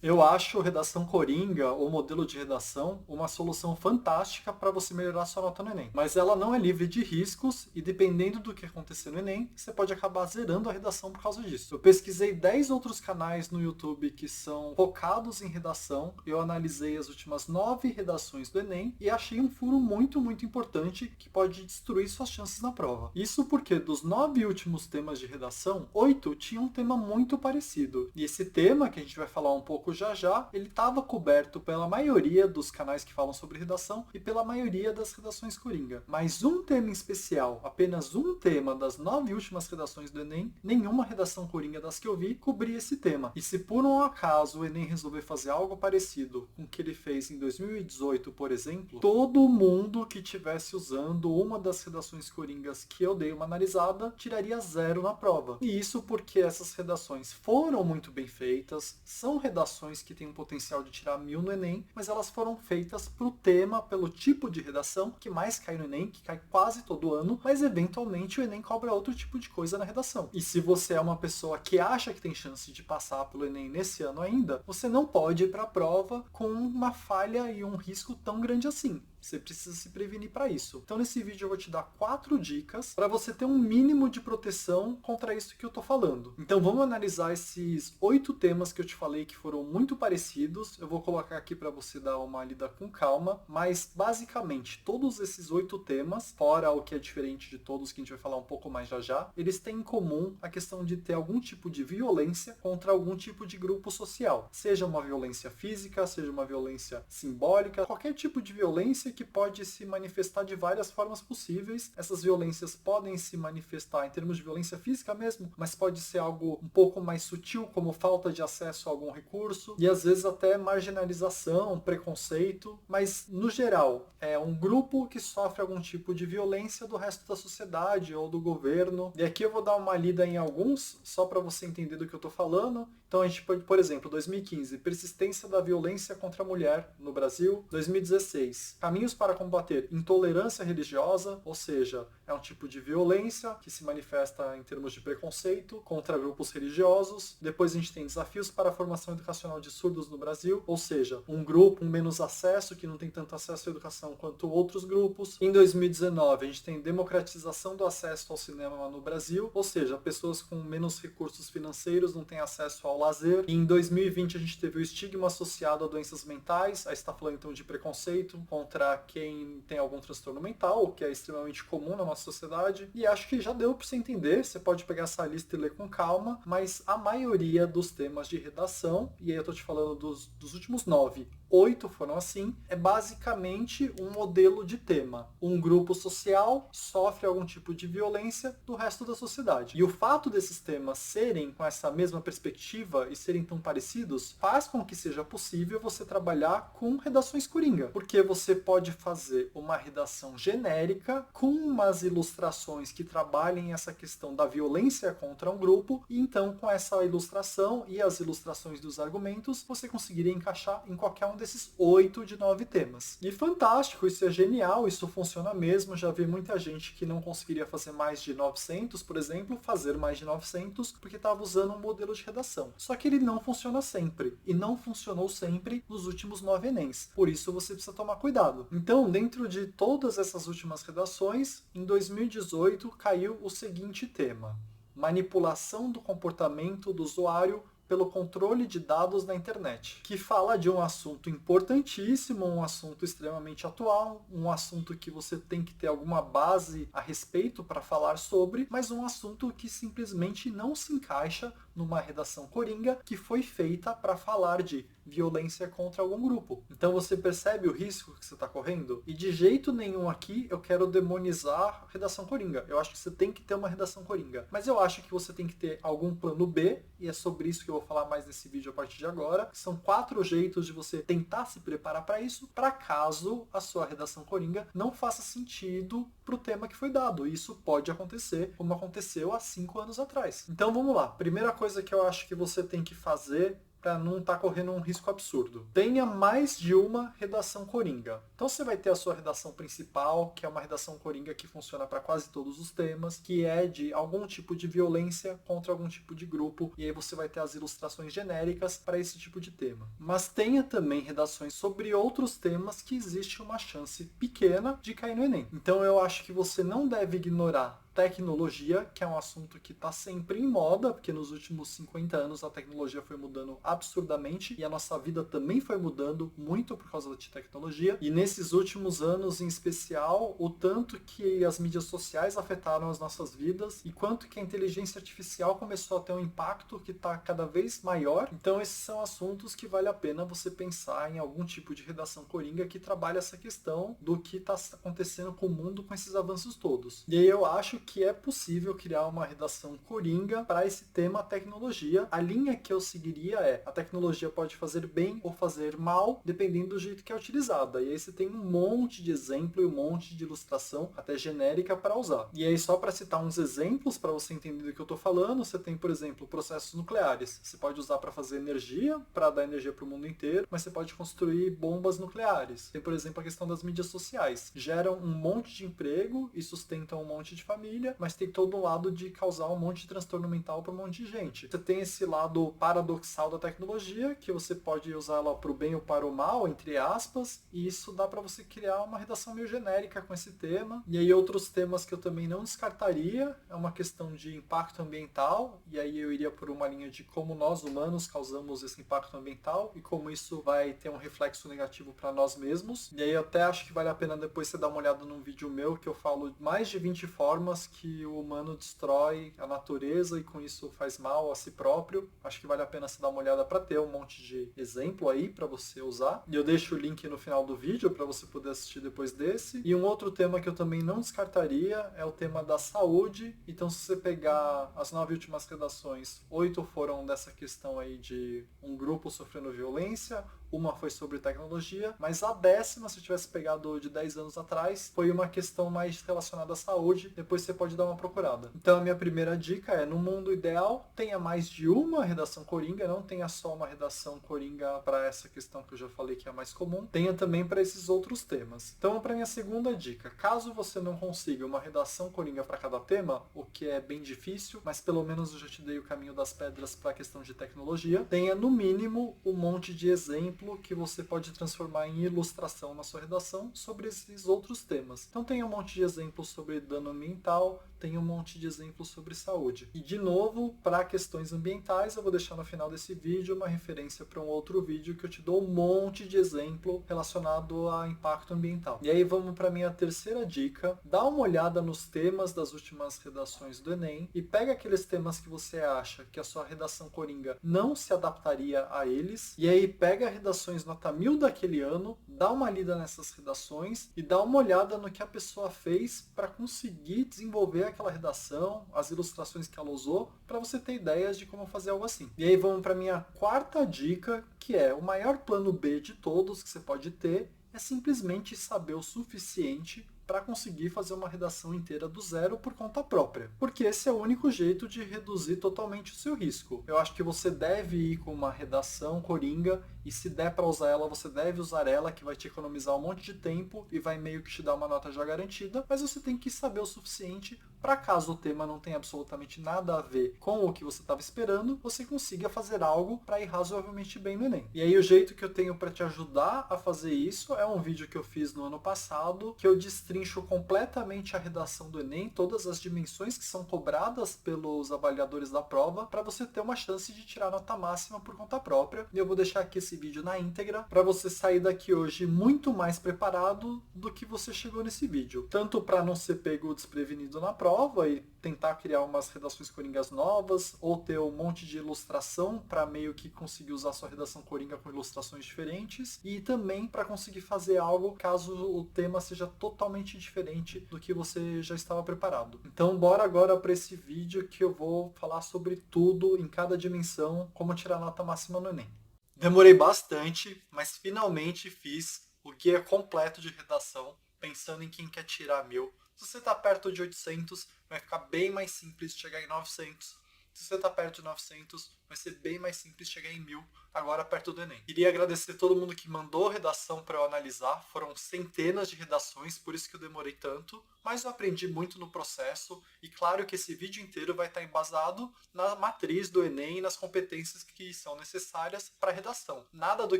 Eu acho Redação Coringa, o modelo de redação, uma solução fantástica para você melhorar sua nota no Enem. Mas ela não é livre de riscos e dependendo do que acontecer no Enem, você pode acabar zerando a redação por causa disso. Eu pesquisei 10 outros canais no YouTube que são focados em redação, eu analisei as últimas 9 redações do Enem e achei um furo muito importante que pode destruir suas chances na prova. Isso porque dos 9 últimos temas de redação, 8 tinham um tema muito parecido. E esse tema, que a gente vai falar um pouco já já, ele estava coberto pela maioria dos canais que falam sobre redação e pela maioria das redações Coringa. Mas um tema em especial, apenas um tema das 9 últimas redações do Enem, nenhuma redação Coringa das que eu vi cobria esse tema. E se por um acaso o Enem resolver fazer algo parecido com o que ele fez em 2018, por exemplo, todo mundo que tivesse usando uma das redações Coringas que eu dei uma analisada tiraria 0 na prova. E isso porque essas redações foram muito bem feitas, são redações que têm um potencial de tirar 1000 no Enem, mas elas foram feitas pro tema, pelo tipo de redação que mais cai no Enem, que cai quase todo ano, mas eventualmente o Enem cobra outro tipo de coisa na redação. E se você é uma pessoa que acha que tem chance de passar pelo Enem nesse ano ainda, você não pode ir para a prova com uma falha e um risco tão grande assim. Você precisa se prevenir para isso. Então nesse vídeo eu vou te dar 4 dicas para você ter um mínimo de proteção contra isso que eu tô falando. Então vamos analisar esses 8 temas que eu te falei que foram muito parecidos. Eu vou colocar aqui para você dar uma lida com calma, mas basicamente todos esses 8 temas, fora o que é diferente de todos que a gente vai falar um pouco mais já já, eles têm em comum a questão de ter algum tipo de violência contra algum tipo de grupo social. Seja uma violência física, seja uma violência simbólica, qualquer tipo de violência que pode se manifestar de várias formas possíveis. Essas violências podem se manifestar em termos de violência física mesmo, mas pode ser algo um pouco mais sutil, como falta de acesso a algum recurso, e às vezes até marginalização, preconceito, mas no geral é um grupo que sofre algum tipo de violência do resto da sociedade ou do governo. E aqui eu vou dar uma lida em alguns, só para você entender do que eu estou falando. Então a gente pode, por exemplo, 2015, persistência da violência contra a mulher no Brasil. 2016, caminhos para combater intolerância religiosa, ou seja, é um tipo de violência que se manifesta em termos de preconceito contra grupos religiosos. Depois a gente tem desafios para a formação educacional de surdos no Brasil, ou seja, um grupo com menos acesso, que não tem tanto acesso à educação quanto outros grupos. Em 2019, a gente tem democratização do acesso ao cinema no Brasil, ou seja, pessoas com menos recursos financeiros não têm acesso ao lazer. Em 2020 a gente teve o estigma associado a doenças mentais, aí está falando então de preconceito contra quem tem algum transtorno mental, o que é extremamente comum na nossa sociedade. E acho que já deu para você entender, você pode pegar essa lista e ler com calma, mas a maioria dos temas de redação, e aí eu estou te falando dos últimos 9, 8 foram assim, é basicamente um modelo de tema. Um grupo social sofre algum tipo de violência do resto da sociedade. E o fato desses temas serem com essa mesma perspectiva e serem tão parecidos faz com que seja possível você trabalhar com redações coringa. Porque você pode fazer uma redação genérica com umas ilustrações que trabalhem essa questão da violência contra um grupo, e então com essa ilustração e as ilustrações dos argumentos, você conseguiria encaixar em qualquer um desses 8 de 9 temas. E fantástico, isso é genial, isso funciona mesmo. Já vi muita gente que não conseguiria fazer mais de 900, por exemplo, fazer mais de 900 porque estava usando um modelo de redação. Só que ele não funciona sempre, e não funcionou sempre nos últimos 9 Enems. Por isso você precisa tomar cuidado. Então, dentro de todas essas últimas redações, em 2018 caiu o seguinte tema: manipulação do comportamento do usuário pelo controle de dados na internet, que fala de um assunto importantíssimo, um assunto extremamente atual, um assunto que você tem que ter alguma base a respeito para falar sobre, mas um assunto que simplesmente não se encaixa numa redação coringa que foi feita para falar de violência contra algum grupo. Então você percebe o risco que você está correndo? E de jeito nenhum aqui eu quero demonizar a redação coringa. Eu acho que você tem que ter uma redação coringa. Mas eu acho que você tem que ter algum plano B, e é sobre isso que eu vou falar mais nesse vídeo a partir de agora. São 4 jeitos de você tentar se preparar para isso, para caso a sua redação coringa não faça sentido para o tema que foi dado. Isso pode acontecer, como aconteceu há 5 anos atrás. Então vamos lá. Primeira coisa que eu acho que você tem que fazer para não estar correndo um risco absurdo. Tenha mais de uma redação coringa. Então você vai ter a sua redação principal, que é uma redação coringa que funciona para quase todos os temas, que é de algum tipo de violência contra algum tipo de grupo, e aí você vai ter as ilustrações genéricas para esse tipo de tema. Mas tenha também redações sobre outros temas que existe uma chance pequena de cair no Enem. Então eu acho que você não deve ignorar tecnologia, que é um assunto que está sempre em moda, porque nos últimos 50 anos a tecnologia foi mudando absurdamente e a nossa vida também foi mudando muito por causa de tecnologia. E nesses últimos anos, em especial, o tanto que as mídias sociais afetaram as nossas vidas e quanto que a inteligência artificial começou a ter um impacto que está cada vez maior. Então esses são assuntos que vale a pena você pensar em algum tipo de redação coringa que trabalhe essa questão do que está acontecendo com o mundo com esses avanços todos. E aí eu acho que é possível criar uma redação coringa para esse tema tecnologia. A linha que eu seguiria é: a tecnologia pode fazer bem ou fazer mal, dependendo do jeito que é utilizada. E aí você tem um monte de exemplo e um monte de ilustração, até genérica, para usar. E aí, só para citar uns exemplos para você entender do que eu estou falando, você tem, por exemplo, processos nucleares. Você pode usar para fazer energia, para dar energia para o mundo inteiro, mas você pode construir bombas nucleares. Tem, por exemplo, a questão das mídias sociais. Geram um monte de emprego e sustentam um monte de família, mas tem todo um lado de causar um monte de transtorno mental para um monte de gente. Você tem esse lado paradoxal da tecnologia, que você pode usar ela para o bem ou para o mal, entre aspas, e isso dá para você criar uma redação meio genérica com esse tema. E aí outros temas que eu também não descartaria é uma questão de impacto ambiental, e aí eu iria por uma linha de como nós humanos causamos esse impacto ambiental e como isso vai ter um reflexo negativo para nós mesmos. E aí eu até acho que vale a pena depois você dar uma olhada num vídeo meu que eu falo mais de 20 formas que o humano destrói a natureza e com isso faz mal a si próprio. Acho que vale a pena você dar uma olhada para ter um monte de exemplo aí para você usar. E eu deixo o link no final do vídeo para você poder assistir depois desse. E um outro tema que eu também não descartaria é o tema da saúde. Então, se você pegar as 9 últimas redações, 8 foram dessa questão aí de um grupo sofrendo violência, uma foi sobre tecnologia, mas a 10ª, se eu tivesse pegado de 10 anos atrás, foi uma questão mais relacionada à saúde. Depois você pode dar uma procurada. Então a minha primeira dica é: no mundo ideal, tenha mais de uma redação coringa, não tenha só uma redação coringa para essa questão que eu já falei que é a mais comum, tenha também para esses outros temas. Então, para minha segunda dica, caso você não consiga uma redação coringa para cada tema, o que é bem difícil, mas pelo menos eu já te dei o caminho das pedras para a questão de tecnologia, tenha no mínimo um monte de exemplo que você pode transformar em ilustração na sua redação sobre esses outros temas. Então tem um monte de exemplos sobre dano ambiental, tem um monte de exemplos sobre saúde. E de novo, para questões ambientais, eu vou deixar no final desse vídeo uma referência para um outro vídeo que eu te dou um monte de exemplo relacionado a impacto ambiental. E aí vamos para minha terceira dica: dá uma olhada nos temas das últimas redações do Enem e pega aqueles temas que você acha que a sua redação coringa não se adaptaria a eles, e aí pega a redações nota 1000 daquele ano, dá uma lida nessas redações e dá uma olhada no que a pessoa fez para conseguir desenvolver aquela redação, as ilustrações que ela usou, para você ter ideias de como fazer algo assim. E aí vamos para minha quarta dica, que é o maior plano B de todos que você pode ter, é simplesmente saber o suficiente para conseguir fazer uma redação inteira do zero por conta própria. Porque esse é o único jeito de reduzir totalmente o seu risco. Eu acho que você deve ir com uma redação coringa e se der para usar ela, você deve usar ela, que vai te economizar um monte de tempo e vai meio que te dar uma nota já garantida, mas você tem que saber o suficiente para, caso o tema não tenha absolutamente nada a ver com o que você estava esperando, você consiga fazer algo para ir razoavelmente bem no Enem. E aí o jeito que eu tenho para te ajudar a fazer isso é um vídeo que eu fiz no ano passado, que eu destrincho completamente a redação do Enem, todas as dimensões que são cobradas pelos avaliadores da prova, para você ter uma chance de tirar nota máxima por conta própria. E eu vou deixar aqui esse vídeo na íntegra para você sair daqui hoje muito mais preparado do que você chegou nesse vídeo. Tanto para não ser pego desprevenido na prova e tentar criar umas redações coringas novas, ou ter um monte de ilustração para meio que conseguir usar sua redação coringa com ilustrações diferentes, e também para conseguir fazer algo caso o tema seja totalmente diferente do que você já estava preparado. Então bora agora para esse vídeo que eu vou falar sobre tudo em cada dimensão, como tirar nota máxima no Enem. Demorei bastante, mas finalmente fiz o guia completo de redação, pensando em quem quer tirar 1000. Se você está perto de 800, vai ficar bem mais simples chegar em 900. Se você está perto de 900, vai ser bem mais simples chegar em 1000 agora perto do Enem. Queria agradecer todo mundo que mandou redação para eu analisar. Foram centenas de redações, por isso que eu demorei tanto. Mas eu aprendi muito no processo e claro que esse vídeo inteiro vai estar embasado na matriz do Enem e nas competências que são necessárias para a redação. Nada do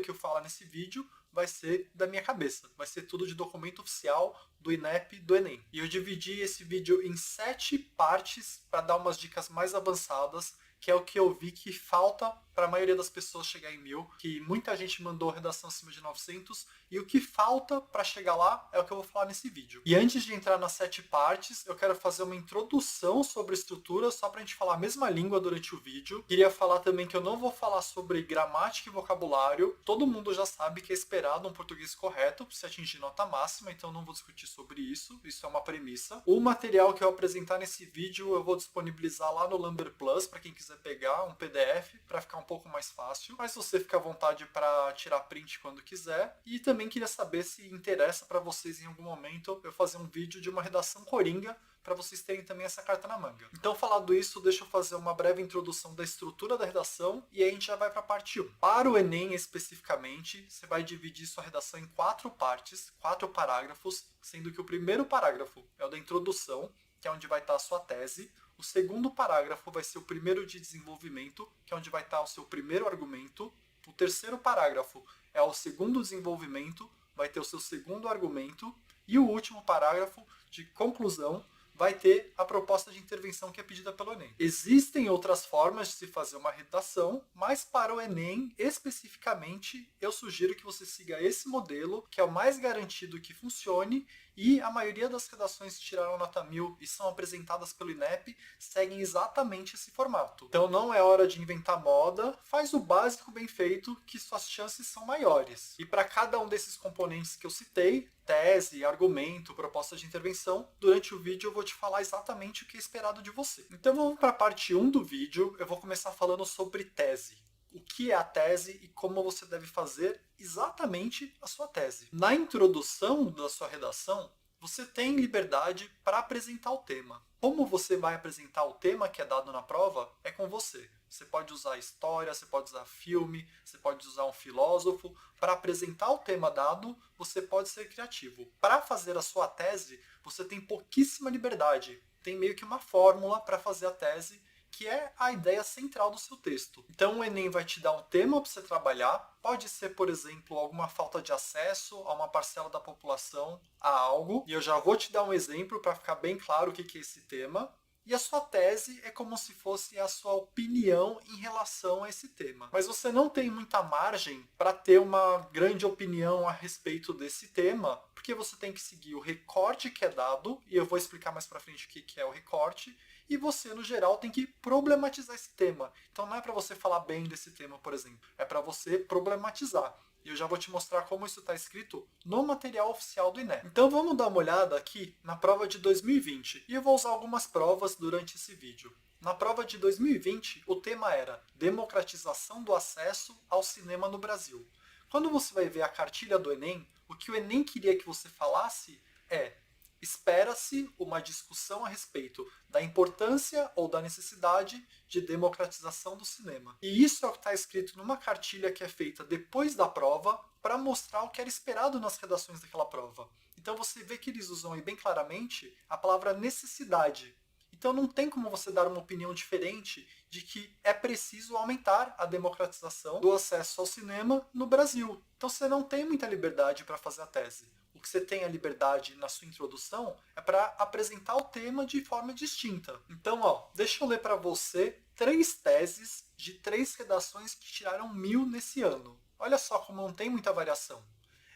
que eu falar nesse vídeo vai ser da minha cabeça. Vai ser tudo de documento oficial do INEP do Enem. E eu dividi esse vídeo em 7 partes para dar umas dicas mais avançadas, que é o que eu vi que falta para a maioria das pessoas chegar em 1000, que muita gente mandou redação acima de 900, e o que falta para chegar lá é o que eu vou falar nesse vídeo. E antes de entrar nas 7 partes, eu quero fazer uma introdução sobre estrutura, só para a gente falar a mesma língua durante o vídeo. Queria falar também que eu não vou falar sobre gramática e vocabulário. Todo mundo já sabe que é esperado um português correto para se atingir nota máxima, então não vou discutir sobre isso. Isso é uma premissa. O material que eu apresentar nesse vídeo eu vou disponibilizar lá no Lamber Plus, para quem quiser pegar um PDF, para ficar um pouco mais fácil. Mas você fica à vontade para tirar print quando quiser. E também queria saber se interessa para vocês em algum momento eu fazer um vídeo de uma redação coringa, para vocês terem também essa carta na manga. Então, falado isso, deixa eu fazer uma breve introdução da estrutura da redação e aí a gente já vai para a parte 1. Para o Enem especificamente, você vai dividir sua redação em 4 partes, 4 parágrafos, sendo que o primeiro parágrafo é o da introdução, que é onde vai estar a sua tese. O segundo parágrafo vai ser o primeiro de desenvolvimento, que é onde vai estar o seu primeiro argumento. O terceiro parágrafo é o segundo desenvolvimento, vai ter o seu segundo argumento. E o último parágrafo de conclusão vai ter a proposta de intervenção que é pedida pelo Enem. Existem outras formas de se fazer uma redação, mas para o Enem, especificamente, eu sugiro que você siga esse modelo, que é o mais garantido que funcione, e a maioria das redações que tiraram nota 1000 e são apresentadas pelo INEP seguem exatamente esse formato. Então não é hora de inventar moda, faz o básico bem feito, que suas chances são maiores. E para cada um desses componentes que eu citei, tese, argumento, proposta de intervenção, durante o vídeo eu vou te falar exatamente o que é esperado de você. Então vamos para a parte 1 do vídeo, eu vou começar falando sobre tese. O que é a tese e como você deve fazer exatamente a sua tese. Na introdução da sua redação, você tem liberdade para apresentar o tema. Como você vai apresentar o tema que é dado na prova é com você. Você pode usar história, você pode usar filme, você pode usar um filósofo. Para apresentar o tema dado, você pode ser criativo. Para fazer a sua tese, você tem pouquíssima liberdade. Tem meio que uma fórmula para fazer a tese, que é a ideia central do seu texto. Então o Enem vai te dar um tema para você trabalhar. Pode ser, por exemplo, alguma falta de acesso a uma parcela da população a algo. E eu já vou te dar um exemplo para ficar bem claro o que é esse tema. E a sua tese é como se fosse a sua opinião em relação a esse tema. Mas você não tem muita margem para ter uma grande opinião a respeito desse tema, porque você tem que seguir o recorte que é dado, e eu vou explicar mais para frente o que é o recorte, e você, no geral, tem que problematizar esse tema. Então não é para você falar bem desse tema, por exemplo, é para você problematizar. E eu já vou te mostrar como isso está escrito no material oficial do INEP. Então vamos dar uma olhada aqui na prova de 2020. E eu vou usar algumas provas durante esse vídeo. Na prova de 2020, o tema era Democratização do acesso ao cinema no Brasil. Quando você vai ver a cartilha do Enem, o que o Enem queria que você falasse é: espera-se uma discussão a respeito da importância ou da necessidade de democratização do cinema. E isso é o que está escrito numa cartilha que é feita depois da prova para mostrar o que era esperado nas redações daquela prova. Então você vê que eles usam aí bem claramente a palavra necessidade. Então não tem como você dar uma opinião diferente de que é preciso aumentar a democratização do acesso ao cinema no Brasil. Então você não tem muita liberdade para fazer a tese. O que você tem a liberdade na sua introdução é para apresentar o tema de forma distinta. Então, deixa eu ler para você 3 teses de 3 redações que tiraram 1000 nesse ano. Olha só como não tem muita variação.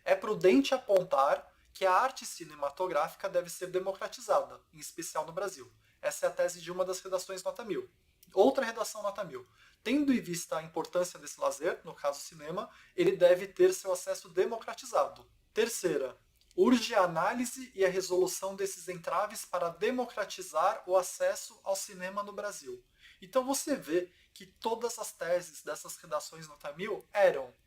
É prudente apontar que a arte cinematográfica deve ser democratizada, em especial no Brasil. Essa é a tese de uma das redações nota 1000. Outra redação nota 1000. Tendo em vista a importância desse lazer, no caso cinema, ele deve ter seu acesso democratizado. Terceira, urge a análise e a resolução desses entraves para democratizar o acesso ao cinema no Brasil. Então você vê que todas as teses dessas redações nota 1000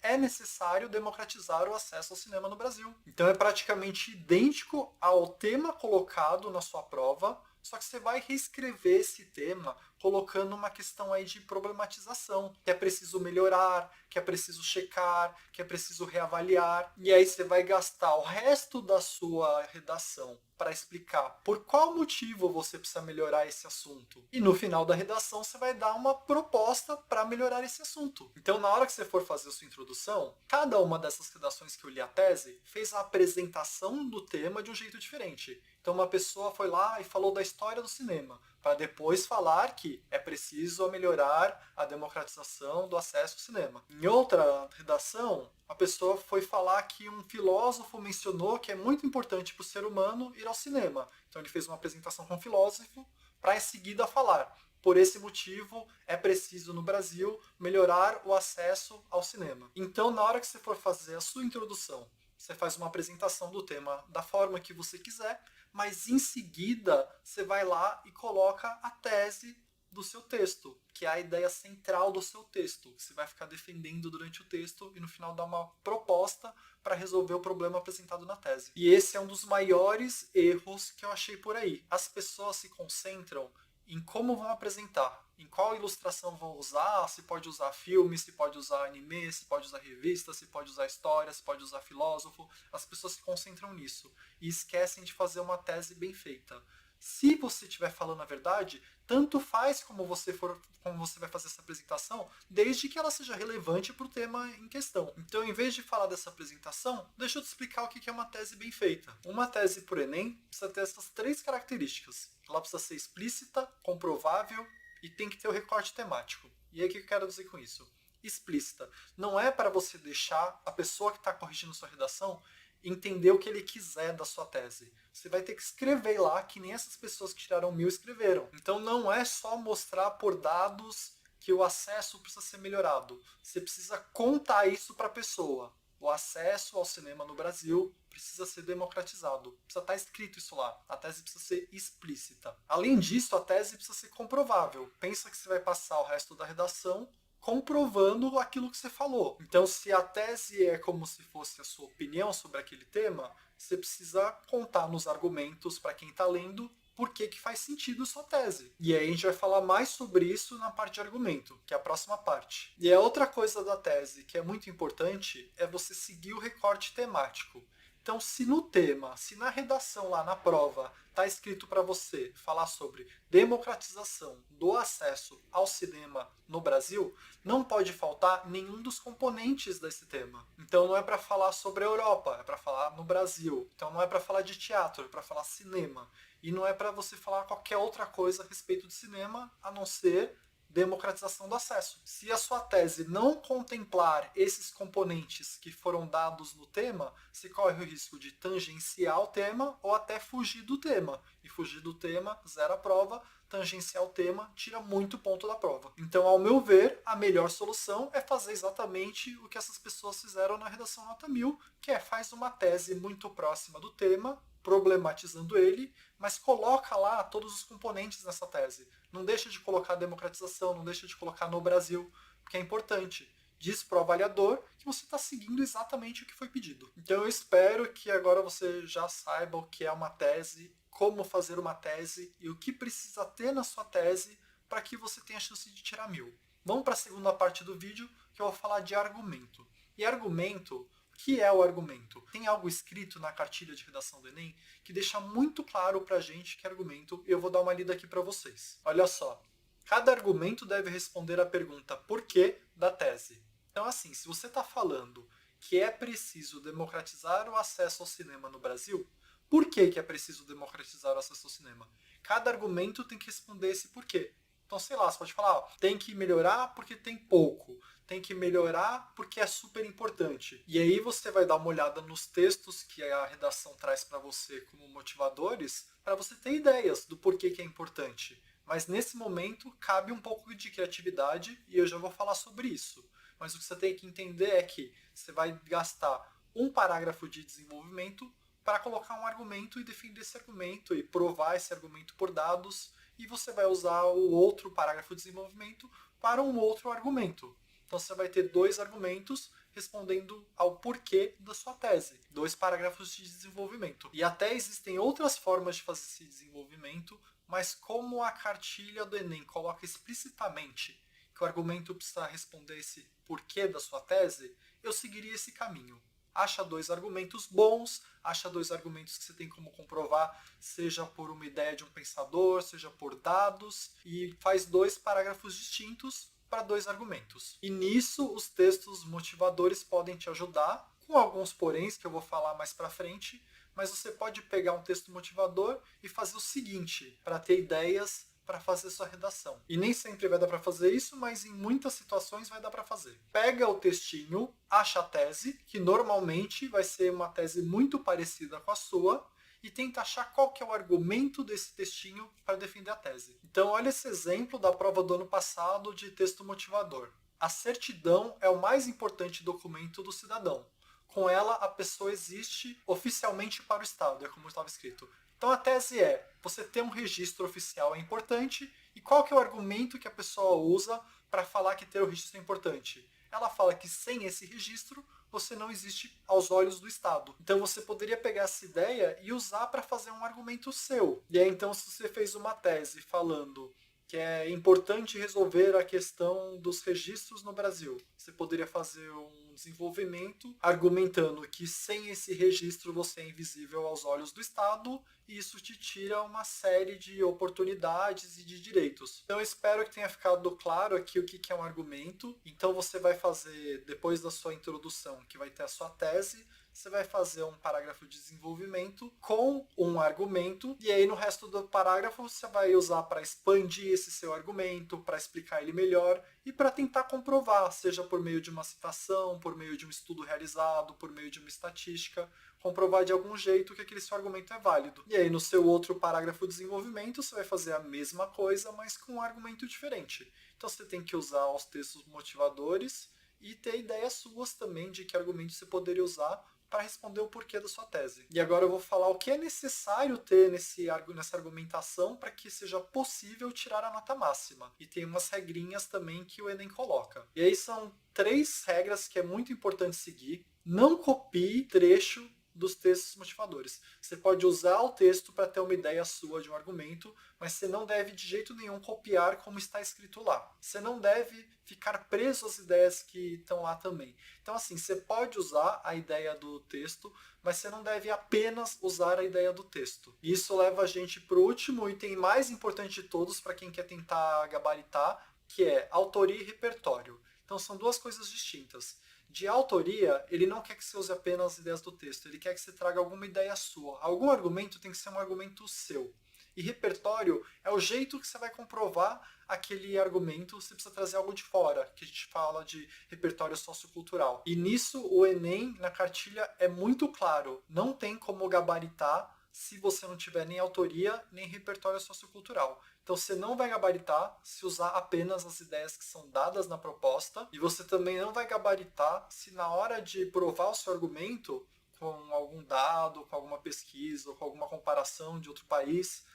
é necessário democratizar o acesso ao cinema no Brasil. Então é praticamente idêntico ao tema colocado na sua prova, só que você vai reescrever esse tema colocando uma questão aí de problematização, que é preciso melhorar, que é preciso checar, que é preciso reavaliar. E aí você vai gastar o resto da sua redação para explicar por qual motivo você precisa melhorar esse assunto. E no final da redação você vai dar uma proposta para melhorar esse assunto. Então, na hora que você for fazer a sua introdução, cada uma dessas redações que eu li a tese fez a apresentação do tema de um jeito diferente. Então, uma pessoa foi lá e falou da história do cinema, para depois falar que é preciso melhorar a democratização do acesso ao cinema. Em outra redação, a pessoa foi falar que um filósofo mencionou que é muito importante para o ser humano ir ao cinema. Então ele fez uma apresentação com um filósofo para em seguida falar: por esse motivo é preciso no Brasil melhorar o acesso ao cinema. Então, na hora que você for fazer a sua introdução, você faz uma apresentação do tema da forma que você quiser, mas em seguida você vai lá e coloca a tese do seu texto, que é a ideia central do seu texto, que você vai ficar defendendo durante o texto e no final dar uma proposta para resolver o problema apresentado na tese. E esse é um dos maiores erros que eu achei por aí. As pessoas se concentram em como vão apresentar, em qual ilustração vão usar, se pode usar filme, se pode usar anime, se pode usar revista, se pode usar história, se pode usar filósofo. As pessoas se concentram nisso e esquecem de fazer uma tese bem feita. Se você estiver falando a verdade, tanto faz como você vai fazer essa apresentação, desde que ela seja relevante para o tema em questão. Então, em vez de falar dessa apresentação, deixa eu te explicar o que é uma tese bem feita. Uma tese por Enem precisa ter essas 3 características. Ela precisa ser explícita, comprovável e tem que ter o recorte temático. E aí o que eu quero dizer com isso? Explícita. Não é para você deixar a pessoa que está corrigindo sua redação entender o que ele quiser da sua tese. Você vai ter que escrever lá, que nem essas pessoas que tiraram 1000 escreveram. Então não é só mostrar por dados que o acesso precisa ser melhorado. Você precisa contar isso para a pessoa. O acesso ao cinema no Brasil precisa ser democratizado. Precisa estar escrito isso lá. A tese precisa ser explícita. Além disso, a tese precisa ser comprovável. Pensa que você vai passar o resto da redação comprovando aquilo que você falou. Então, se a tese é como se fosse a sua opinião sobre aquele tema, você precisa contar nos argumentos para quem está lendo por que faz sentido sua tese. E aí a gente vai falar mais sobre isso na parte de argumento, que é a próxima parte. E a outra coisa da tese que é muito importante é você seguir o recorte temático. Então, se no tema, se na redação lá na prova está escrito para você falar sobre democratização do acesso ao cinema no Brasil, não pode faltar nenhum dos componentes desse tema. Então, não é para falar sobre a Europa, é para falar no Brasil. Então, não é para falar de teatro, é para falar cinema. E não é para você falar qualquer outra coisa a respeito de cinema, a não ser democratização do acesso. Se a sua tese não contemplar esses componentes que foram dados no tema, se corre o risco de tangenciar o tema ou até fugir do tema. E fugir do tema, zero a prova, tangenciar o tema, tira muito ponto da prova. Então, ao meu ver, a melhor solução é fazer exatamente o que essas pessoas fizeram na redação nota 1000, que é faz uma tese muito próxima do tema, problematizando ele, mas coloca lá todos os componentes nessa tese. Não deixa de colocar a democratização, não deixa de colocar no Brasil, porque é importante. Diz para o avaliador que você está seguindo exatamente o que foi pedido. Então eu espero que agora você já saiba o que é uma tese, como fazer uma tese e o que precisa ter na sua tese para que você tenha a chance de tirar 1000. Vamos para a segunda parte do vídeo, que eu vou falar de argumento. E argumento, o que é o argumento? Tem algo escrito na cartilha de redação do Enem que deixa muito claro pra gente que é argumento, e eu vou dar uma lida aqui para vocês. Olha só. Cada argumento deve responder à pergunta por quê da tese. Então, assim, se você está falando que é preciso democratizar o acesso ao cinema no Brasil, por que é preciso democratizar o acesso ao cinema? Cada argumento tem que responder esse porquê. Então, sei lá, você pode falar, tem que melhorar porque tem pouco. Tem que melhorar porque é super importante. E aí você vai dar uma olhada nos textos que a redação traz para você como motivadores, para você ter ideias do porquê que é importante. Mas nesse momento cabe um pouco de criatividade e eu já vou falar sobre isso. Mas o que você tem que entender é que você vai gastar um parágrafo de desenvolvimento para colocar um argumento e defender esse argumento e provar esse argumento por dados, e você vai usar o outro parágrafo de desenvolvimento para um outro argumento. Então você vai ter 2 argumentos respondendo ao porquê da sua tese. 2 parágrafos de desenvolvimento. E até existem outras formas de fazer esse desenvolvimento mas como a cartilha do Enem coloca explicitamente que o argumento precisa responder esse porquê da sua tese, eu seguiria esse caminho. Acha 2 argumentos bons, acha 2 argumentos que você tem como comprovar, seja por uma ideia de um pensador, seja por dados, e faz 2 parágrafos distintos para 2 argumentos. E nisso os textos motivadores podem te ajudar, com alguns poréns que eu vou falar mais para frente, mas você pode pegar um texto motivador e fazer o seguinte, para ter ideias para fazer sua redação. E nem sempre vai dar para fazer isso, mas em muitas situações vai dar para fazer. Pega o textinho, acha a tese, que normalmente vai ser uma tese muito parecida com a sua, e tenta achar qual que é o argumento desse textinho para defender a tese. Então olha esse exemplo da prova do ano passado de texto motivador. A certidão é o mais importante documento do cidadão. Com ela, a pessoa existe oficialmente para o Estado, é como estava escrito. Então a tese é, você ter um registro oficial é importante, e qual que é o argumento que a pessoa usa para falar que ter o registro é importante? Ela fala que sem esse registro, você não existe aos olhos do Estado. Então você poderia pegar essa ideia e usar para fazer um argumento seu. E aí então se você fez uma tese falando que é importante resolver a questão dos registros no Brasil, você poderia fazer um desenvolvimento argumentando que sem esse registro você é invisível aos olhos do Estado e isso te tira uma série de oportunidades e de direitos. Então eu espero que tenha ficado claro aqui o que é um argumento. Então você vai fazer, depois da sua introdução, que vai ter a sua tese, você vai fazer um parágrafo de desenvolvimento com um argumento, e aí no resto do parágrafo você vai usar para expandir esse seu argumento, para explicar ele melhor e para tentar comprovar, seja por meio de uma citação, por meio de um estudo realizado, por meio de uma estatística, comprovar de algum jeito que aquele seu argumento é válido. E aí no seu outro parágrafo de desenvolvimento você vai fazer a mesma coisa, mas com um argumento diferente. Então você tem que usar os textos motivadores e ter ideias suas também de que argumentos você poderia usar para responder o porquê da sua tese. E agora eu vou falar o que é necessário ter nessa argumentação para que seja possível tirar a nota máxima. E tem umas regrinhas também que o Enem coloca. E aí são 3 regras que é muito importante seguir. Não copie trecho dos textos motivadores. Você pode usar o texto para ter uma ideia sua de um argumento, mas você não deve de jeito nenhum copiar como está escrito lá. Você não deve ficar preso às ideias que estão lá também. Então assim, você pode usar a ideia do texto, mas você não deve apenas usar a ideia do texto. E isso leva a gente para o último item mais importante de todos para quem quer tentar gabaritar, que é autoria e repertório. Então são 2 coisas distintas. De autoria, ele não quer que você use apenas as ideias do texto, ele quer que você traga alguma ideia sua. Algum argumento tem que ser um argumento seu. E repertório é o jeito que você vai comprovar aquele argumento, você precisa trazer algo de fora, que a gente fala de repertório sociocultural. E nisso o Enem, na cartilha, é muito claro, não tem como gabaritar se você não tiver nem autoria, nem repertório sociocultural. Então você não vai gabaritar se usar apenas as ideias que são dadas na proposta, e você também não vai gabaritar se na hora de provar o seu argumento com algum dado, com alguma pesquisa, ou com alguma comparação de outro país,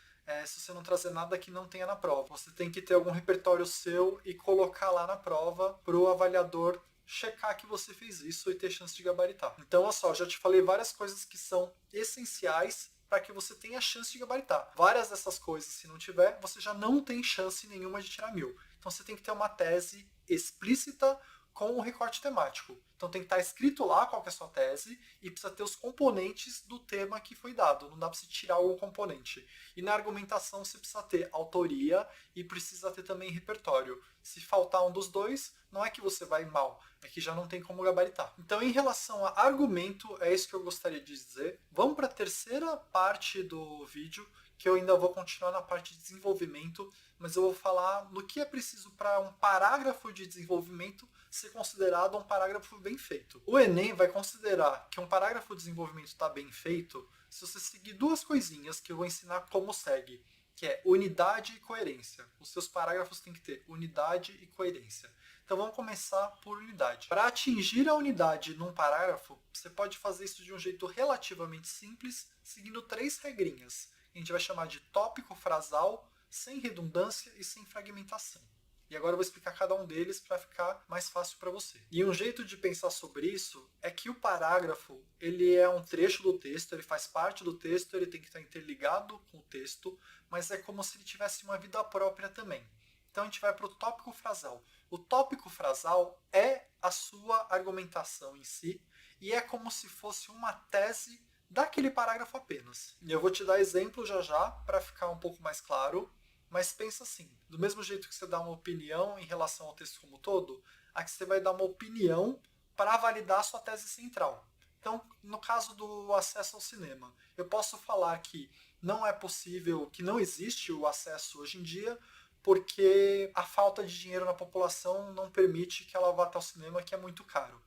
se você não trazer nada que não tenha na prova. Você tem que ter algum repertório seu e colocar lá na prova para o avaliador checar que você fez isso e ter chance de gabaritar. Então, olha só, já te falei várias coisas que são essenciais para que você tenha chance de gabaritar. Várias dessas coisas, se não tiver, você já não tem chance nenhuma de tirar 1000. Então você tem que ter uma tese explícita com um recorte temático. Então tem que estar escrito lá qual que é a sua tese e precisa ter os componentes do tema que foi dado. Não dá para você tirar algum componente. E na argumentação você precisa ter autoria e precisa ter também repertório. Se faltar um dos dois, não é que você vai mal, é que já não tem como gabaritar. Então em relação a argumento, é isso que eu gostaria de dizer. Vamos para a terceira parte do vídeo, que eu ainda vou continuar na parte de desenvolvimento, mas eu vou falar no que é preciso para um parágrafo de desenvolvimento ser considerado um parágrafo bem feito. O Enem vai considerar que um parágrafo de desenvolvimento está bem feito se você seguir 2 coisinhas que eu vou ensinar como segue, que é unidade e coerência. Os seus parágrafos têm que ter unidade e coerência. Então vamos começar por unidade. Para atingir a unidade num parágrafo, você pode fazer isso de um jeito relativamente simples, seguindo 3 regrinhas. A gente vai chamar de tópico frasal, sem redundância e sem fragmentação. E agora eu vou explicar cada um deles para ficar mais fácil para você. E um jeito de pensar sobre isso é que o parágrafo, ele é um trecho do texto, ele faz parte do texto, ele tem que estar interligado com o texto, mas é como se ele tivesse uma vida própria também. Então a gente vai para o tópico frasal. O tópico frasal é a sua argumentação em si e é como se fosse uma tese daquele parágrafo apenas. E eu vou te dar exemplo já já para ficar um pouco mais claro, mas pensa assim, do mesmo jeito que você dá uma opinião em relação ao texto como um todo, aqui você vai dar uma opinião para validar a sua tese central. Então, no caso do acesso ao cinema, eu posso falar que não é possível, que não existe o acesso hoje em dia, porque a falta de dinheiro na população não permite que ela vá até o cinema, que é muito caro.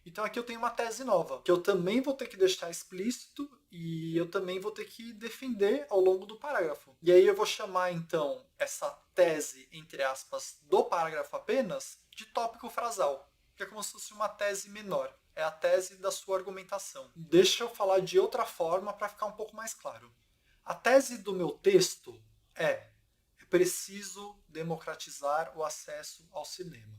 Então aqui eu tenho uma tese nova, que eu também vou ter que deixar explícito e eu também vou ter que defender ao longo do parágrafo. E aí eu vou chamar então essa tese, entre aspas, do parágrafo apenas, de tópico frasal, que é como se fosse uma tese menor. É a tese da sua argumentação. Deixa eu falar de outra forma para ficar um pouco mais claro. A tese do meu texto é preciso democratizar o acesso ao cinema.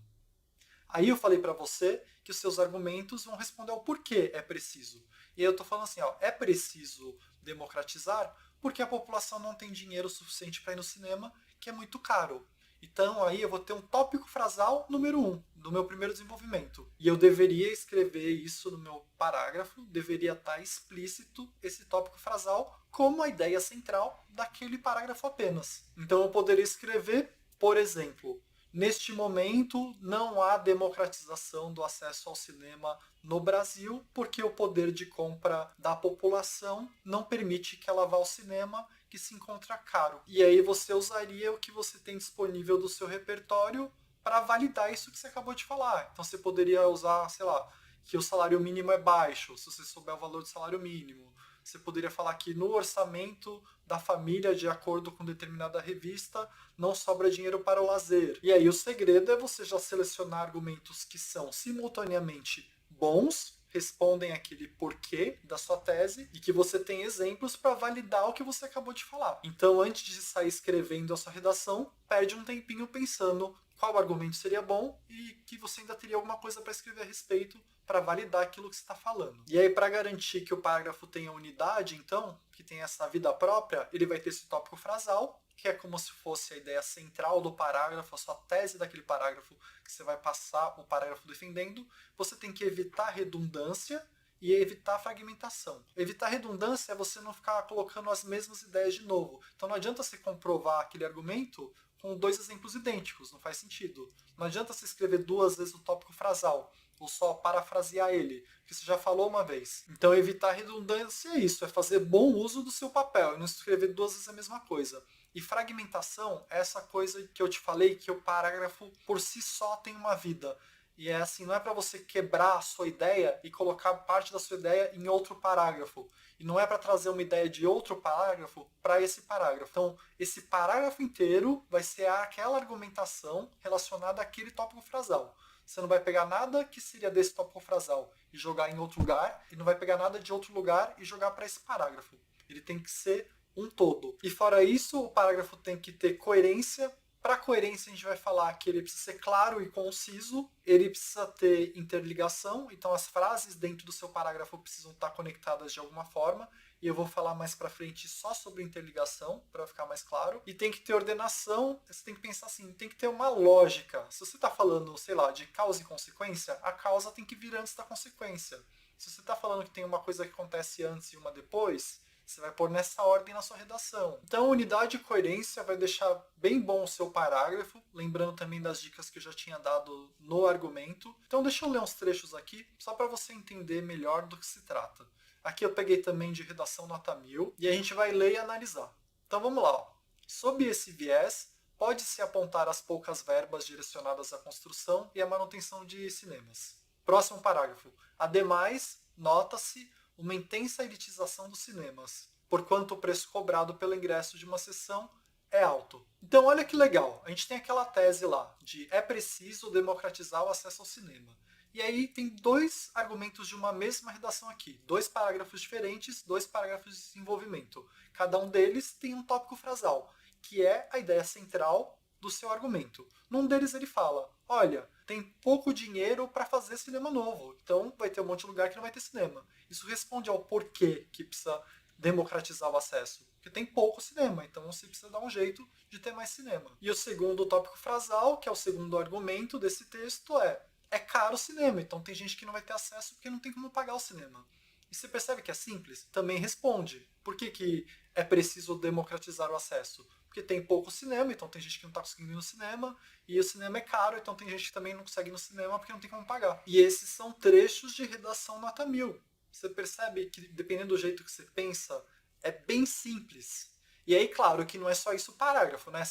Aí eu falei para você que os seus argumentos vão responder ao porquê é preciso. E aí eu estou falando assim, ó, é preciso democratizar porque a população não tem dinheiro suficiente para ir no cinema, que é muito caro. Então aí eu vou ter um tópico frasal número 1 do meu primeiro desenvolvimento. E eu deveria escrever isso no meu parágrafo, deveria estar explícito esse tópico frasal como a ideia central daquele parágrafo apenas. Então eu poderia escrever, por exemplo, neste momento não há democratização do acesso ao cinema no Brasil, porque o poder de compra da população não permite que ela vá ao cinema, que se encontra caro. E aí você usaria o que você tem disponível do seu repertório para validar isso que você acabou de falar. Então você poderia usar, sei lá, que o salário mínimo é baixo, se você souber o valor do salário mínimo. Você poderia falar que no orçamento da família, de acordo com determinada revista, não sobra dinheiro para o lazer. E aí o segredo é você já selecionar argumentos que são simultaneamente bons, respondem aquele porquê da sua tese e que você tem exemplos para validar o que você acabou de falar. Então, antes de sair escrevendo a sua redação, perde um tempinho pensando qual argumento seria bom e que você ainda teria alguma coisa para escrever a respeito para validar aquilo que você está falando. E aí, para garantir que o parágrafo tenha unidade, então, que tenha essa vida própria, ele vai ter esse tópico frasal, que é como se fosse a ideia central do parágrafo, a sua tese daquele parágrafo que você vai passar o parágrafo defendendo. Você tem que evitar redundância e evitar fragmentação. Evitar redundância é você não ficar colocando as mesmas ideias de novo. Então não adianta você comprovar aquele argumento com dois exemplos idênticos, não faz sentido. Não adianta você escrever duas vezes o tópico frasal, ou só parafrasear ele, que você já falou uma vez. Então evitar redundância é isso, é fazer bom uso do seu papel e não escrever duas vezes a mesma coisa. E fragmentação é essa coisa que eu te falei, que o parágrafo por si só tem uma vida. E é assim, não é para você quebrar a sua ideia e colocar parte da sua ideia em outro parágrafo. E não é para trazer uma ideia de outro parágrafo para esse parágrafo. Então, esse parágrafo inteiro vai ser aquela argumentação relacionada àquele tópico frasal. Você não vai pegar nada que seria desse tópico frasal e jogar em outro lugar, e não vai pegar nada de outro lugar e jogar para esse parágrafo. Ele tem que ser um todo. E fora isso, o parágrafo tem que ter coerência. Para coerência, a gente vai falar que ele precisa ser claro e conciso, ele precisa ter interligação, então as frases dentro do seu parágrafo precisam estar conectadas de alguma forma, e eu vou falar mais para frente só sobre interligação, para ficar mais claro. E tem que ter ordenação, você tem que pensar assim, tem que ter uma lógica. Se você está falando, sei lá, de causa e consequência, a causa tem que vir antes da consequência. Se você está falando que tem uma coisa que acontece antes e uma depois, você vai pôr nessa ordem na sua redação. Então, unidade e coerência vai deixar bem bom o seu parágrafo, lembrando também das dicas que eu já tinha dado no argumento. Então, deixa eu ler uns trechos aqui, só para você entender melhor do que se trata. Aqui eu peguei também de redação nota 1000, e a gente vai ler e analisar. Então, vamos lá. Ó. Sob esse viés, pode-se apontar as poucas verbas direcionadas à construção e à manutenção de cinemas. Próximo parágrafo. Ademais, nota-se uma intensa elitização dos cinemas, porquanto o preço cobrado pelo ingresso de uma sessão é alto. Então olha que legal, a gente tem aquela tese lá de é preciso democratizar o acesso ao cinema. E aí tem dois argumentos de uma mesma redação aqui, dois parágrafos diferentes, dois parágrafos de desenvolvimento. Cada um deles tem um tópico frasal, que é a ideia central do seu argumento. Num deles ele fala, olha, tem pouco dinheiro para fazer cinema novo, então vai ter um monte de lugar que não vai ter cinema. Isso responde ao porquê que precisa democratizar o acesso. Porque tem pouco cinema, então você precisa dar um jeito de ter mais cinema. E o segundo tópico frasal, que é o segundo argumento desse texto, é caro o cinema, então tem gente que não vai ter acesso porque não tem como pagar o cinema. E você percebe que é simples? Também responde. Por que é preciso democratizar o acesso? Porque tem pouco cinema, então tem gente que não está conseguindo ir no cinema, e o cinema é caro, então tem gente que também não consegue ir no cinema porque não tem como pagar. E esses são trechos de redação nota 1000. Você percebe que, dependendo do jeito que você pensa, é bem simples. E aí, claro, que não é só isso o parágrafo, né?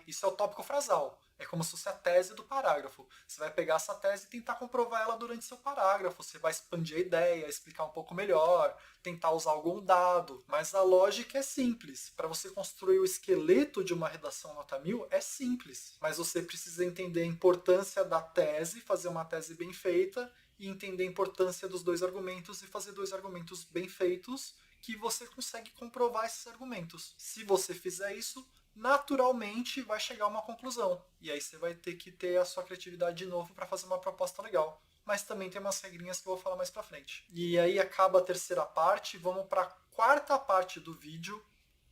Isso é o tópico frasal. É como se fosse a tese do parágrafo. Você vai pegar essa tese e tentar comprovar ela durante seu parágrafo. Você vai expandir a ideia, explicar um pouco melhor, tentar usar algum dado. Mas a lógica é simples. Para você construir o esqueleto de uma redação nota 1000, é simples. Mas você precisa entender a importância da tese, fazer uma tese bem feita, e entender a importância dos dois argumentos e fazer dois argumentos bem feitos que você consegue comprovar esses argumentos. Se você fizer isso, naturalmente vai chegar a uma conclusão. E aí você vai ter que ter a sua criatividade de novo para fazer uma proposta legal. Mas também tem umas regrinhas que eu vou falar mais pra frente. E aí acaba a terceira parte, vamos para a quarta parte do vídeo,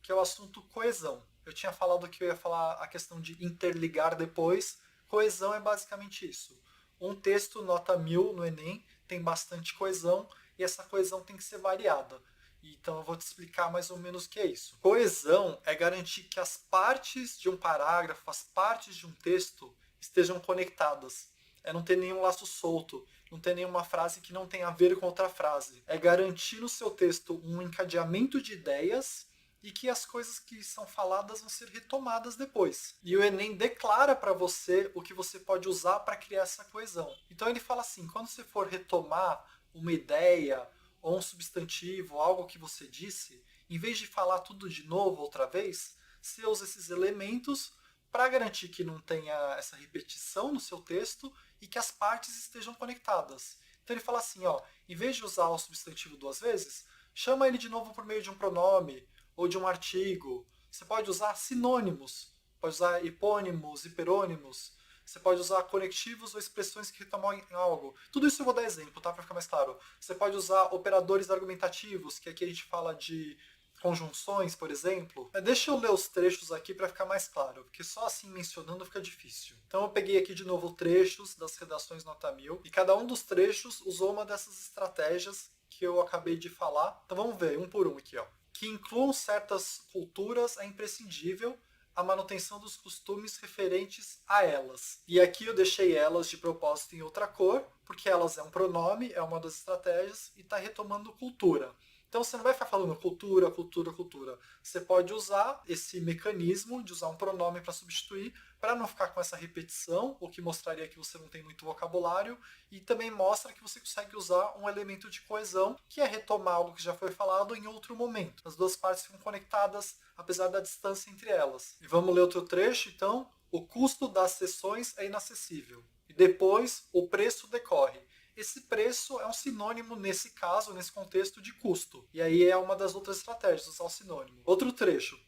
que é o assunto coesão. Eu tinha falado que eu ia falar a questão de interligar depois. Coesão é basicamente isso. Um texto nota 1000 no Enem tem bastante coesão e essa coesão tem que ser variada. Então eu vou te explicar mais ou menos o que é isso. Coesão é garantir que as partes de um parágrafo, as partes de um texto estejam conectadas. É não ter nenhum laço solto, não ter nenhuma frase que não tenha a ver com outra frase. É garantir no seu texto um encadeamento de ideias e que as coisas que são faladas vão ser retomadas depois. E o Enem declara para você o que você pode usar para criar essa coesão. Então ele fala assim, quando você for retomar uma ideia ou um substantivo, algo que você disse, em vez de falar tudo de novo outra vez, você usa esses elementos para garantir que não tenha essa repetição no seu texto e que as partes estejam conectadas. Então ele fala assim, ó, em vez de usar o substantivo duas vezes, chama ele de novo por meio de um pronome ou de um artigo. Você pode usar sinônimos, pode usar hipônimos, hiperônimos. Você pode usar conectivos ou expressões que retomam em algo. Tudo isso eu vou dar exemplo, tá? Para ficar mais claro. Você pode usar operadores argumentativos, que aqui a gente fala de conjunções, por exemplo. Deixa eu ler os trechos aqui para ficar mais claro, porque só assim mencionando fica difícil. Então eu peguei aqui de novo trechos das redações nota 1000 e cada um dos trechos usou uma dessas estratégias que eu acabei de falar. Então vamos ver, um por um aqui, ó. Que incluam certas culturas é imprescindível a manutenção dos costumes referentes a elas. E aqui eu deixei elas de propósito em outra cor, porque elas é um pronome, é uma das estratégias, e está retomando cultura. Então você não vai ficar falando cultura, cultura, cultura. Você pode usar esse mecanismo de usar um pronome para substituir, para não ficar com essa repetição, o que mostraria que você não tem muito vocabulário, e também mostra que você consegue usar um elemento de coesão, que é retomar algo que já foi falado em outro momento. As duas partes ficam conectadas, apesar da distância entre elas. E vamos ler outro trecho, então. O custo das sessões é inacessível. E depois, o preço decorre. Esse preço é um sinônimo nesse caso, nesse contexto, de custo. E aí é uma das outras estratégias, usar o sinônimo. Outro trecho.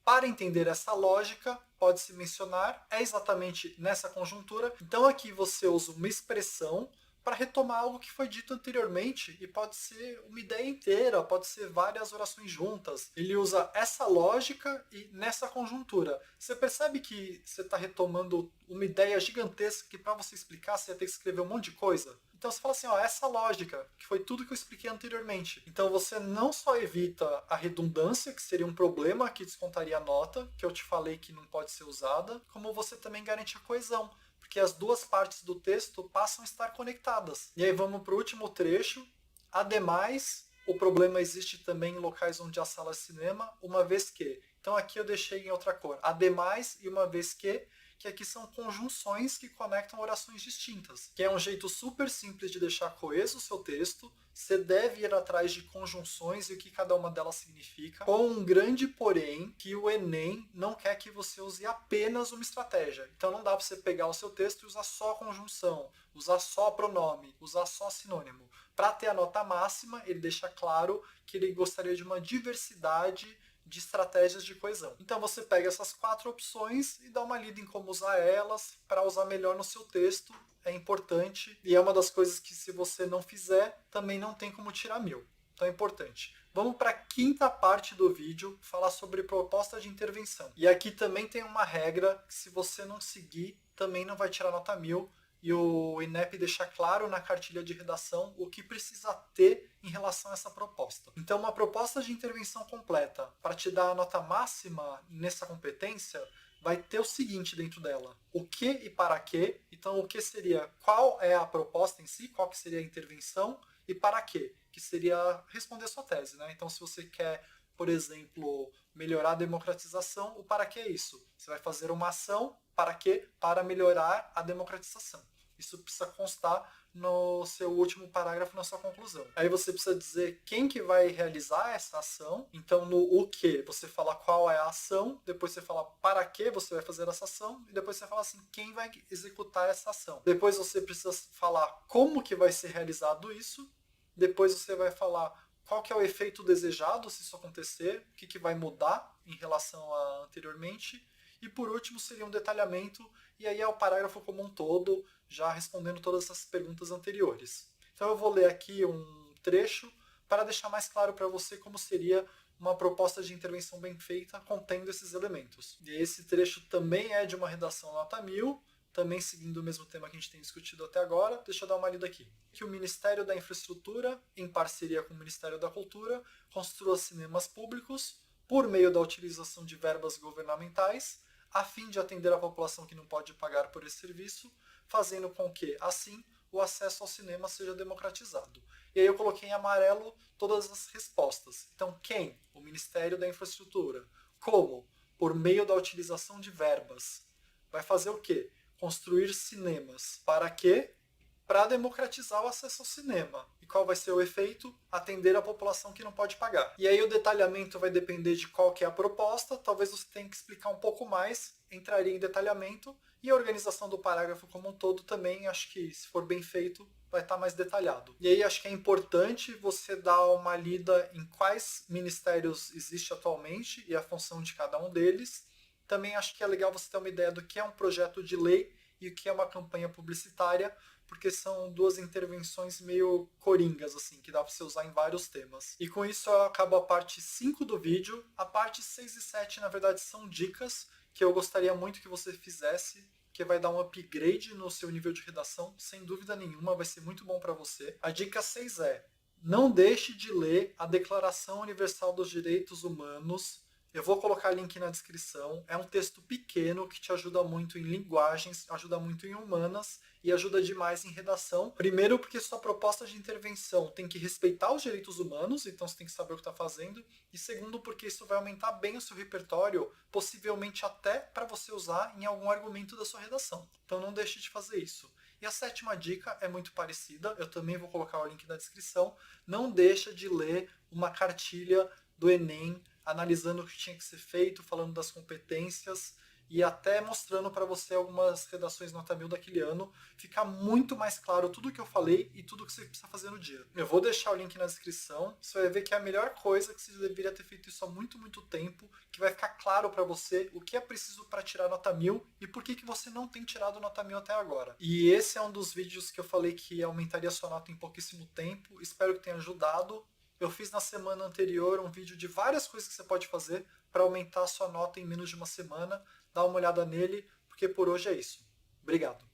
Para entender essa lógica, pode-se mencionar, é exatamente nessa conjuntura. Então aqui você usa uma expressão para retomar algo que foi dito anteriormente, e pode ser uma ideia inteira, pode ser várias orações juntas. Ele usa essa lógica e nessa conjuntura. Você percebe que você está retomando uma ideia gigantesca que para você explicar você ia ter que escrever um monte de coisa? Então você fala assim, ó, essa lógica, que foi tudo que eu expliquei anteriormente. Então você não só evita a redundância, que seria um problema que descontaria a nota, que eu te falei que não pode ser usada, como você também garante a coesão, porque as duas partes do texto passam a estar conectadas. E aí vamos para o último trecho. Ademais, o problema existe também em locais onde há salas de cinema, uma vez que... Então aqui eu deixei em outra cor. Ademais e uma vez que aqui são conjunções que conectam orações distintas, que é um jeito super simples de deixar coeso o seu texto. Você deve ir atrás de conjunções e o que cada uma delas significa, com um grande porém, que o Enem não quer que você use apenas uma estratégia. Então não dá para você pegar o seu texto e usar só conjunção, usar só pronome, usar só sinônimo. Para ter a nota máxima, ele deixa claro que ele gostaria de uma diversidade de estratégias de coesão. Então você pega essas 4 opções e dá uma lida em como usar elas para usar melhor no seu texto. É importante e é uma das coisas que, se você não fizer, também não tem como tirar 1000. Então é importante. Vamos para a quinta parte do vídeo, falar sobre proposta de intervenção. E aqui também tem uma regra que, se você não seguir, também não vai tirar nota 1000. E o INEP deixa claro na cartilha de redação o que precisa ter em relação a essa proposta. Então, uma proposta de intervenção completa, para te dar a nota máxima nessa competência, vai ter o seguinte dentro dela: o que e para quê. Então, o que seria qual é a proposta em si, qual que seria a intervenção, e para quê, que seria responder a sua tese, né? Então, se você quer, por exemplo, melhorar a democratização, o para que é isso? Você vai fazer uma ação, para quê? Para melhorar a democratização. Isso precisa constar no seu último parágrafo, na sua conclusão. Aí você precisa dizer quem que vai realizar essa ação. Então, no o que, você fala qual é a ação, depois você fala para que você vai fazer essa ação, e depois você fala assim, quem vai executar essa ação. Depois você precisa falar como que vai ser realizado isso. Depois você vai falar qual que é o efeito desejado se isso acontecer, o que, que vai mudar em relação a anteriormente. E por último seria um detalhamento, e aí é o parágrafo como um todo, já respondendo todas essas perguntas anteriores. Então eu vou ler aqui um trecho para deixar mais claro para você como seria uma proposta de intervenção bem feita contendo esses elementos. E esse trecho também é de uma redação nota 1000, também seguindo o mesmo tema que a gente tem discutido até agora. Deixa eu dar uma lida aqui. Que o Ministério da Infraestrutura, em parceria com o Ministério da Cultura, construa cinemas públicos por meio da utilização de verbas governamentais, a fim de atender a população que não pode pagar por esse serviço, fazendo com que, assim, o acesso ao cinema seja democratizado. E aí eu coloquei em amarelo todas as respostas. Então, quem? O Ministério da Infraestrutura. Como? Por meio da utilização de verbas. Vai fazer o quê? Construir cinemas. Para quê? Para democratizar o acesso ao cinema. E qual vai ser o efeito? Atender a população que não pode pagar. E aí o detalhamento vai depender de qual que é a proposta, talvez você tenha que explicar um pouco mais, entraria em detalhamento, e a organização do parágrafo como um todo também, acho que, se for bem feito, vai estar mais detalhado. E aí acho que é importante você dar uma lida em quais ministérios existe atualmente e a função de cada um deles. Também acho que é legal você ter uma ideia do que é um projeto de lei e o que é uma campanha publicitária, porque são 2 intervenções meio coringas, assim, que dá para você usar em vários temas. E com isso eu acabo a parte 5 do vídeo. A parte 6 e 7, na verdade, são dicas que eu gostaria muito que você fizesse, que vai dar um upgrade no seu nível de redação, sem dúvida nenhuma, vai ser muito bom para você. A dica 6 é: não deixe de ler a Declaração Universal dos Direitos Humanos. Eu vou colocar link na descrição. É um texto pequeno que te ajuda muito em linguagens, ajuda muito em humanas e ajuda demais em redação. Primeiro, porque sua proposta de intervenção tem que respeitar os direitos humanos, então você tem que saber o que está fazendo. E segundo, porque isso vai aumentar bem o seu repertório, possivelmente até para você usar em algum argumento da sua redação. Então não deixe de fazer isso. E a 7ª dica é muito parecida, eu também vou colocar o link na descrição. Não deixa de ler uma cartilha do Enem, analisando o que tinha que ser feito, falando das competências e até mostrando para você algumas redações nota 1000 daquele ano. Fica muito mais claro tudo o que eu falei e tudo o que você precisa fazer no dia. Eu vou deixar o link na descrição, você vai ver que é a melhor coisa, que você deveria ter feito isso há muito, muito tempo, que vai ficar claro para você o que é preciso para tirar nota 1000 e por que você não tem tirado nota 1000 até agora. E esse é um dos vídeos que eu falei que aumentaria sua nota em pouquíssimo tempo. Espero que tenha ajudado. Eu fiz na semana anterior um vídeo de várias coisas que você pode fazer para aumentar a sua nota em menos de uma semana. Dá uma olhada nele, porque por hoje é isso. Obrigado.